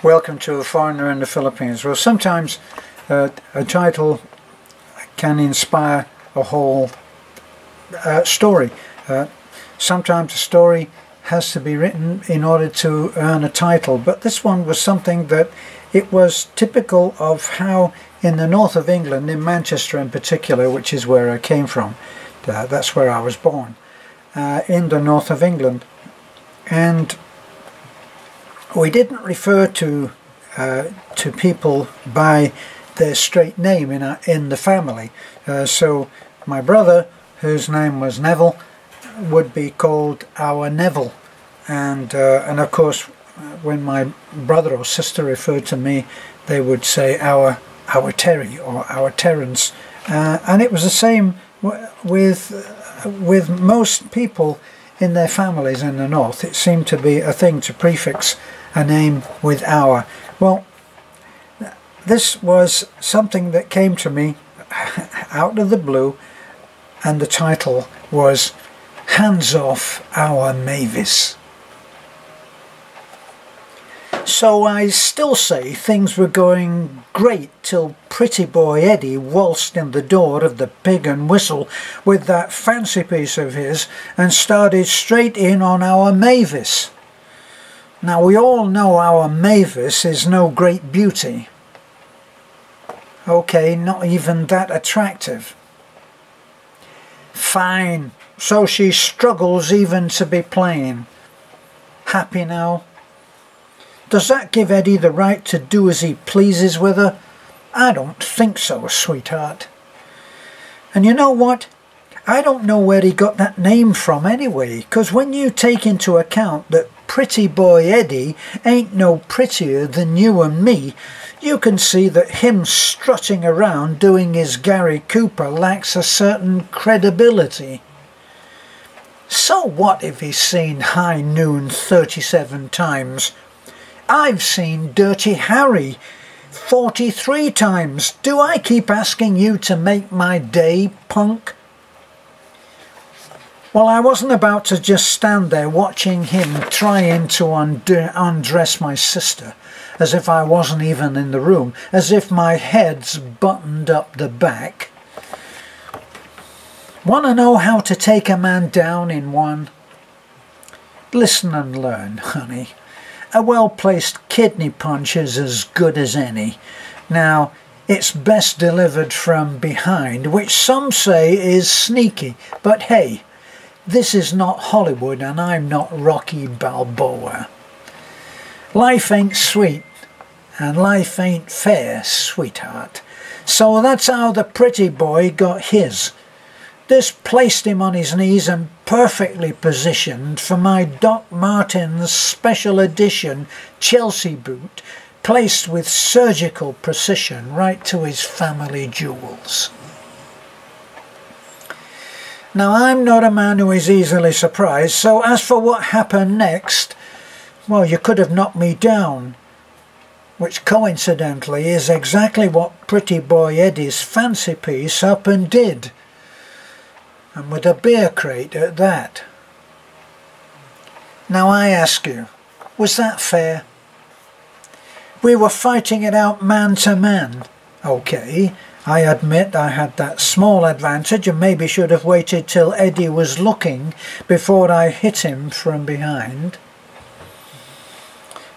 Welcome to A Foreigner in the Philippines. Well, sometimes a title can inspire a whole story. Sometimes a story has to be written in order to earn a title, but this one was something that it was typical of how in the north of England, in Manchester in particular, which is where I came from, that's where I was born, in the north of England, and we didn't refer to people by their straight name in the family. So my brother, whose name was Neville, would be called our Neville, and of course, when my brother or sister referred to me, they would say our Terry or our Terence, and it was the same with most people in their families in the north. It seemed to be a thing to prefix a name with our. Well, this was something that came to me out of the blue, and the title was Hands Off Our Mavis. So I still say things were going great till pretty boy Eddie waltzed in the door of the Pig and Whistle with that fancy piece of his and started straight in on our Mavis. Now we all know our Mavis is no great beauty. Okay, not even that attractive. Fine, so she struggles even to be plain. Happy now? Does that give Eddie the right to do as he pleases with her? I don't think so, sweetheart. And you know what? I don't know where he got that name from anyway, 'cause when you take into account that pretty boy Eddie ain't no prettier than you and me, you can see that him strutting around doing his Gary Cooper lacks a certain credibility. So what if he's seen High Noon 37 times? I've seen Dirty Harry 43 times. Do I keep asking you to make my day, punk? Well, I wasn't about to just stand there watching him trying to undress my sister, as if I wasn't even in the room, as if my head's buttoned up the back. Want to know how to take a man down in one? Listen and learn, honey. A well-placed kidney punch is as good as any. Now, it's best delivered from behind, which some say is sneaky, but hey, this is not Hollywood and I'm not Rocky Balboa. Life ain't sweet and life ain't fair, sweetheart. So that's how the pretty boy got his. This placed him on his knees and perfectly positioned for my Doc Martens special edition Chelsea boot, placed with surgical precision right to his family jewels. Now, I'm not a man who is easily surprised, so as for what happened next, well, you could have knocked me down, which coincidentally is exactly what pretty boy Eddie's fancy piece up and did. And with a beer crate at that. Now I ask you, was that fair? We were fighting it out man to man. Okay, I admit I had that small advantage and maybe should have waited till Eddie was looking before I hit him from behind.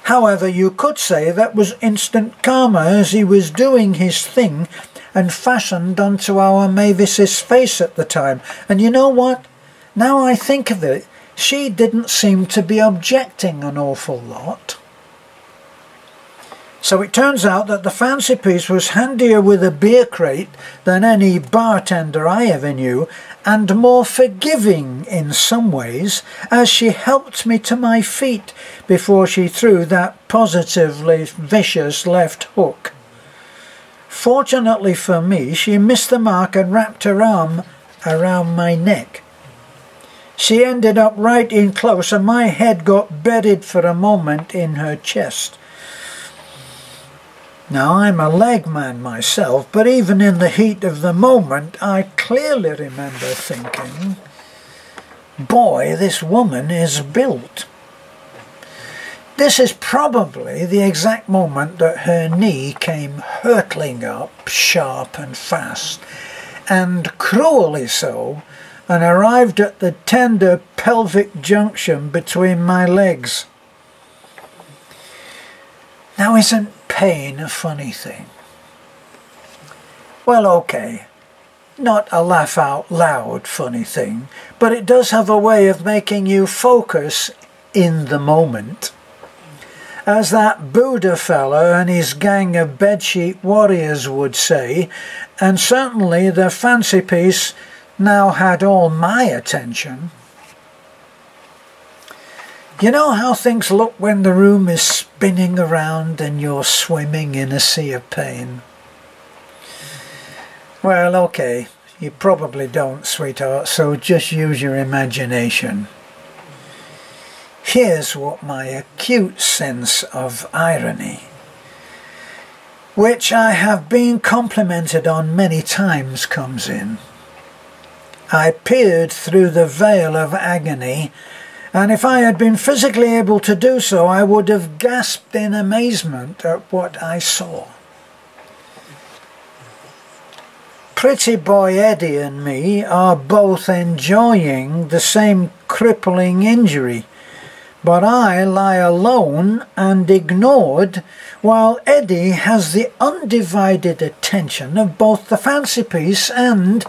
However, you could say that was instant karma, as he was doing his thing and fastened onto our Mavis's face at the time. And you know what? Now I think of it, she didn't seem to be objecting an awful lot. So it turns out that the fancy piece was handier with a beer crate than any bartender I ever knew, and more forgiving in some ways, as she helped me to my feet before she threw that positively vicious left hook. Fortunately for me, she missed the mark and wrapped her arm around my neck. She ended up right in close and my head got buried for a moment in her chest. Now, I'm a leg man myself, but even in the heat of the moment, I clearly remember thinking, boy, this woman is built. This is probably the exact moment that her knee came hurtling up sharp and fast, and cruelly so, and arrived at the tender pelvic junction between my legs. Now, isn't pain a funny thing? Well, okay, not a laugh out loud funny thing, but it does have a way of making you focus in the moment. As that Buddha fella and his gang of bedsheet warriors would say, and certainly the fancy piece now had all my attention. You know how things look when the room is spinning around and you're swimming in a sea of pain? Well, okay, you probably don't, sweetheart, so just use your imagination. Here's what my acute sense of irony, which I have been complimented on many times, comes in. I peered through the veil of agony, and if I had been physically able to do so, I would have gasped in amazement at what I saw. Pretty boy Eddie and me are both enjoying the same crippling injury, but I lie alone and ignored, while Eddie has the undivided attention of both the fancy piece and,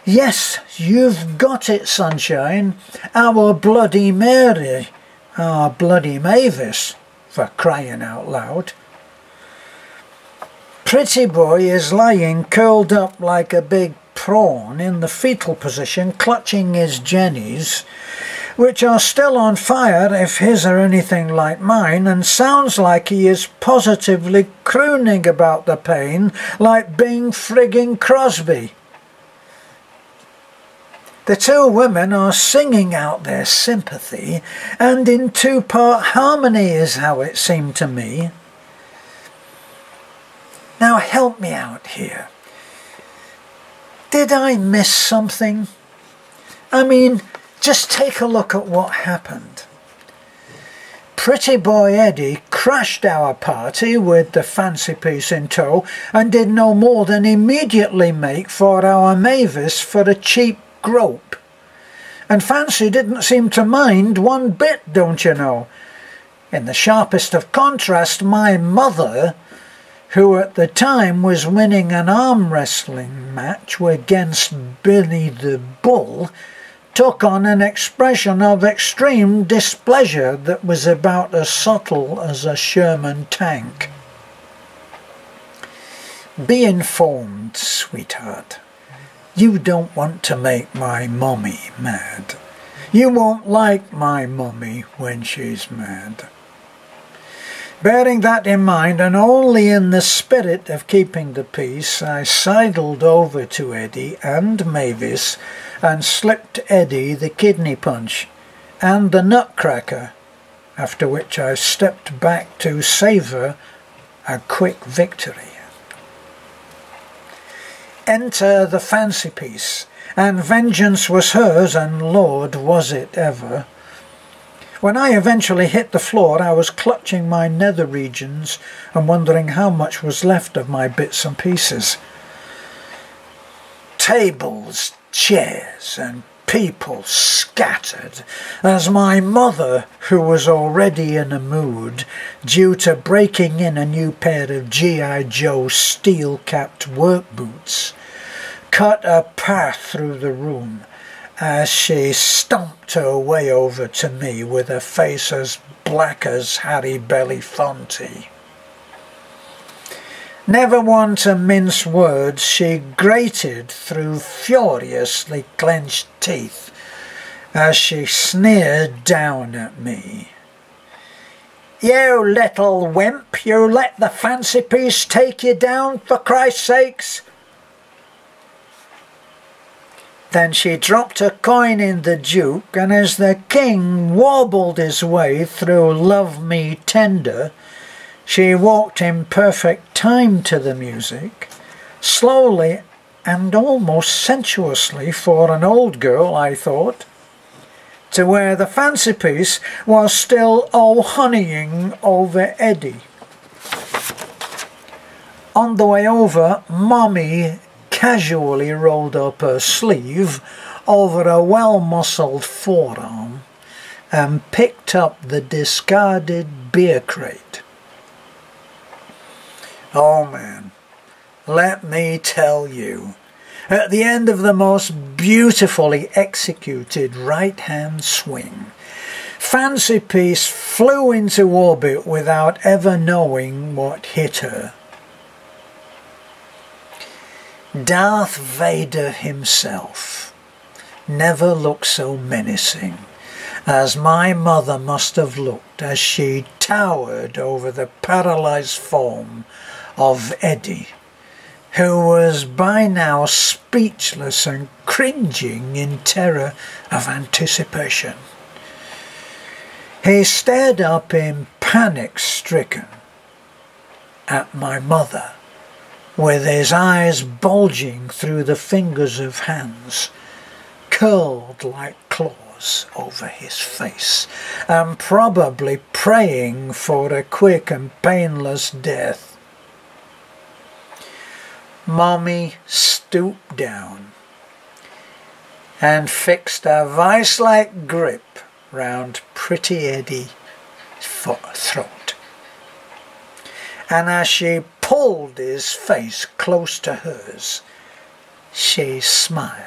yes, you've got it, sunshine, our Bloody Mary, our Bloody Mavis, for crying out loud. Pretty boy is lying curled up like a big prawn in the fetal position, clutching his jennies, which are still on fire if his are anything like mine, and sounds like he is positively crooning about the pain like Bing frigging Crosby. The two women are singing out their sympathy, and in two-part harmony is how it seemed to me. Now help me out here. Did I miss something? I mean, just take a look at what happened. Pretty boy Eddie crashed our party with the fancy piece in tow and did no more than immediately make for our Mavis for a cheap grope. And Fancy didn't seem to mind one bit, don't you know. In the sharpest of contrast, my mother, who at the time was winning an arm wrestling match against Billy the Bull, took on an expression of extreme displeasure that was about as subtle as a Sherman tank. Be informed, sweetheart. You don't want to make my mummy mad. You won't like my mummy when she's mad. Bearing that in mind, and only in the spirit of keeping the peace, I sidled over to Eddie and Mavis and slipped Eddie the kidney punch and the nutcracker, after which I stepped back to savour a quick victory. Enter the fancy piece, and vengeance was hers, and Lord, was it ever. When I eventually hit the floor, I was clutching my nether regions and wondering how much was left of my bits and pieces. Tables, chairs, and people scattered as my mother, who was already in a mood due to breaking in a new pair of G.I. Joe steel-capped work boots, cut a path through the room as she stomped her way over to me with a face as black as Harry Belafonte. Never one to mince words, she grated through furiously clenched teeth as she sneered down at me. "You little wimp, you let the fancy piece take you down, for Christ's sakes!" Then she dropped a coin in the Duke, and as the king wobbled his way through Love Me Tender, she walked in perfect time to the music, slowly and almost sensuously for an old girl, I thought, to where the fancy piece was still honeying over Eddie. On the way over, Mommy casually rolled up her sleeve over a well-muscled forearm and picked up the discarded beer crate. Oh man, let me tell you, at the end of the most beautifully executed right-hand swing, Fancy Piece flew into orbit without ever knowing what hit her. Darth Vader himself never looked so menacing as my mother must have looked as she towered over the paralysed form of Eddie, who was by now speechless and cringing in terror of anticipation. He stared up in panic-stricken at my mother, with his eyes bulging through the fingers of hands, curled like claws over his face, and probably praying for a quick and painless death. Mommy stooped down and fixed a vice-like grip round pretty Eddie's throat. And as she pulled his face close to hers, she smiled,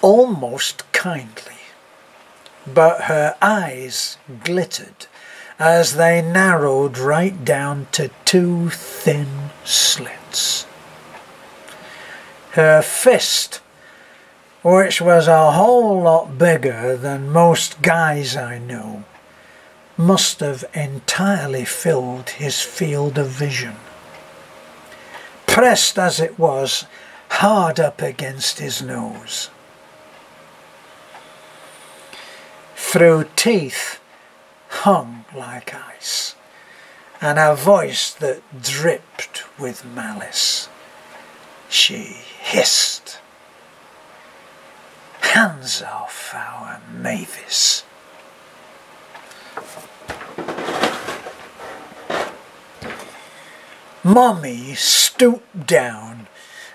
almost kindly, but her eyes glittered as they narrowed right down to two thin slits. Her fist, which was a whole lot bigger than most guys I know, must have entirely filled his field of vision, pressed as it was hard up against his nose. Through teeth hung like ice, and a voice that dripped with malice, she hissed, "Hands off our Mavis." Mommy stooped down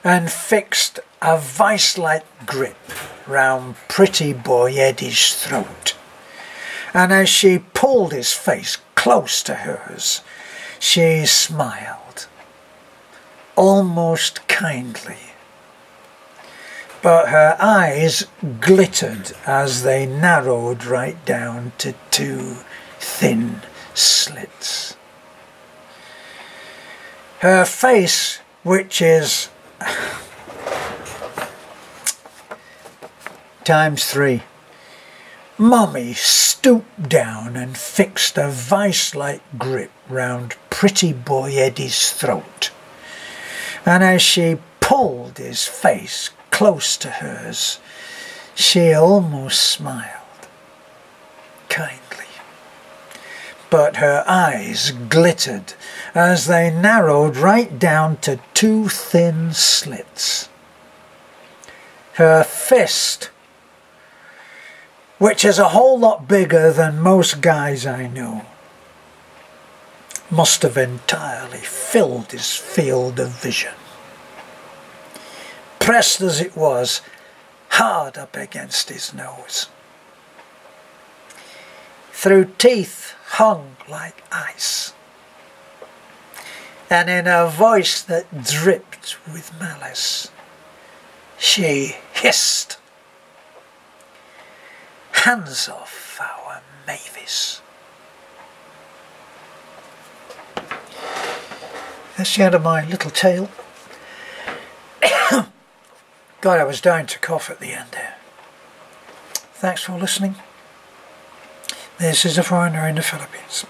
and fixed a vice-like grip round pretty boy Eddie's throat, and as she pulled his face close to hers, she smiled, almost kindly, but her eyes glittered as they narrowed right down to two thin slits. Her face, which is times 3. Mommy stooped down and fixed a vice-like grip round pretty boy Eddie's throat, and as she pulled his face close to hers, she almost smiled, kindly, but her eyes glittered as they narrowed right down to two thin slits. Her fist, which is a whole lot bigger than most guys I know, must have entirely filled his field of vision, pressed as it was hard up against his nose. Through teeth hung like ice, and in a voice that dripped with malice, she hissed, "Hands off our Mavis." That's the end of my little tale. God, I was dying to cough at the end there. Thanks for listening. This is a foreigner in the Philippines.